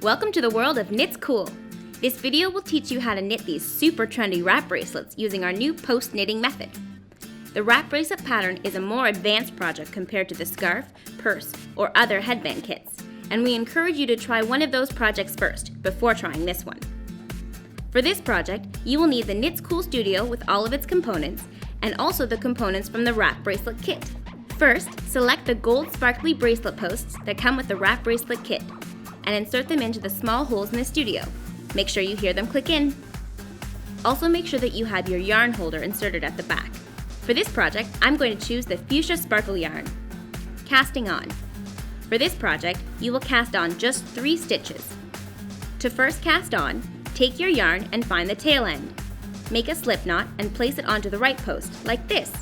Welcome to the world of Knits Cool. This video will teach you how to knit these super trendy wrap bracelets using our new post-knitting method. The wrap bracelet pattern is a more advanced project compared to the scarf, purse, or other headband kits, and we encourage you to try one of those projects first before trying this one. For this project, you will need the Knits Cool Studio with all of its components, and also the components from the wrap bracelet kit. First, select the gold sparkly bracelet posts that come with the wrap bracelet kit, and insert them into the small holes in the studio. Make sure you hear them click in. Also make sure that you have your yarn holder inserted at the back. For this project, I'm going to choose the Fuchsia Sparkle yarn. Casting on. For this project, you will cast on just 3 stitches. To first cast on, take your yarn and find the tail end. Make a slip knot and place it onto the right post, like this.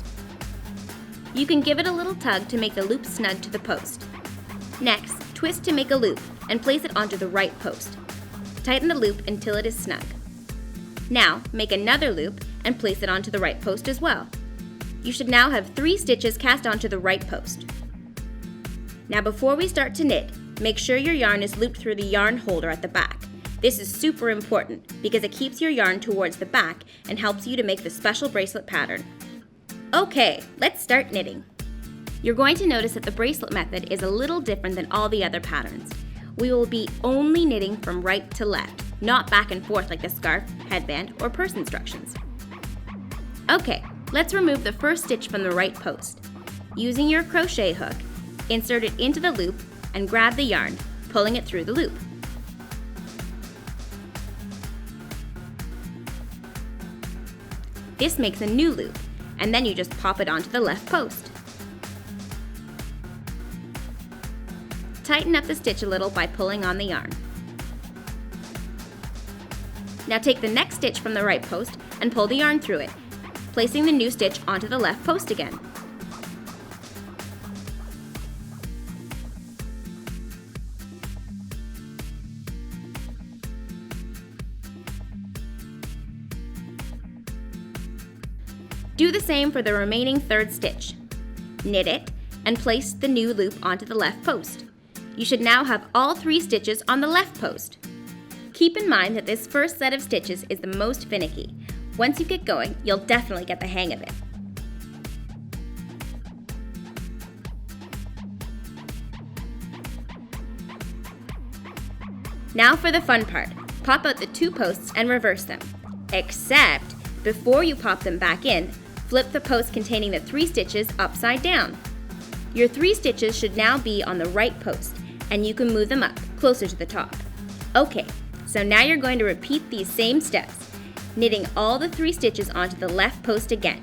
You can give it a little tug to make the loop snug to the post. Next, twist to make a loop and place it onto the right post. Tighten the loop until it is snug. Now, make another loop and place it onto the right post as well. You should now have 3 stitches cast onto the right post. Now before we start to knit, make sure your yarn is looped through the yarn holder at the back. This is super important because it keeps your yarn towards the back and helps you to make the special bracelet pattern. Okay, let's start knitting. You're going to notice that the bracelet method is a little different than all the other patterns. We will be only knitting from right to left, not back and forth like the scarf, headband, or purse instructions. Okay, let's remove the first stitch from the right post. Using your crochet hook, insert it into the loop and grab the yarn, pulling it through the loop. This makes a new loop, and then you just pop it onto the left post. Tighten up the stitch a little by pulling on the yarn. Now take the next stitch from the right post and pull the yarn through it, placing the new stitch onto the left post again. Do the same for the remaining third stitch. Knit it and place the new loop onto the left post. You should now have all 3 stitches on the left post. Keep in mind that this first set of stitches is the most finicky. Once you get going, you'll definitely get the hang of it. Now for the fun part. Pop out the 2 posts and reverse them. Except, before you pop them back in, flip the post containing the 3 stitches upside down. Your 3 stitches should now be on the right post, and you can move them up, closer to the top. Okay, so now you're going to repeat these same steps, knitting all the 3 stitches onto the left post again.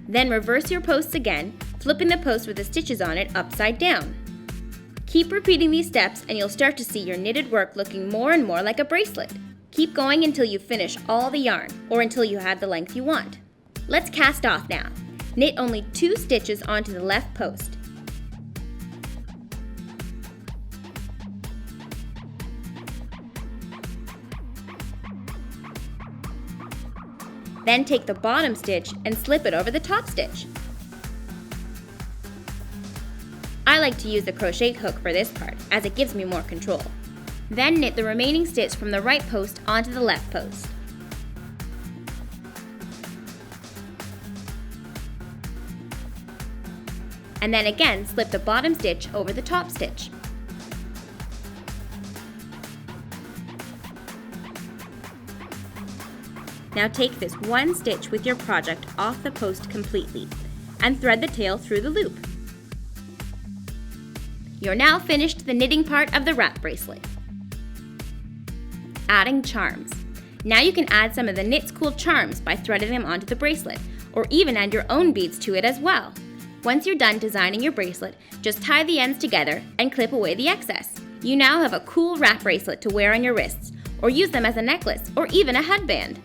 Then reverse your posts again, flipping the post with the stitches on it upside down. Keep repeating these steps and you'll start to see your knitted work looking more and more like a bracelet. Keep going until you finish all the yarn, or until you have the length you want. Let's cast off now. Knit only 2 stitches onto the left post. Then take the bottom stitch and slip it over the top stitch. I like to use the crochet hook for this part, as it gives me more control. Then knit the remaining stitch from the right post onto the left post. And then again slip the bottom stitch over the top stitch. Now take this 1 stitch with your project off the post completely and thread the tail through the loop. You're now finished the knitting part of the wrap bracelet. Adding charms. Now you can add some of the Knits Cool charms by threading them onto the bracelet, or even add your own beads to it as well. Once you're done designing your bracelet, just tie the ends together and clip away the excess. You now have a cool wrap bracelet to wear on your wrists, or use them as a necklace or even a headband.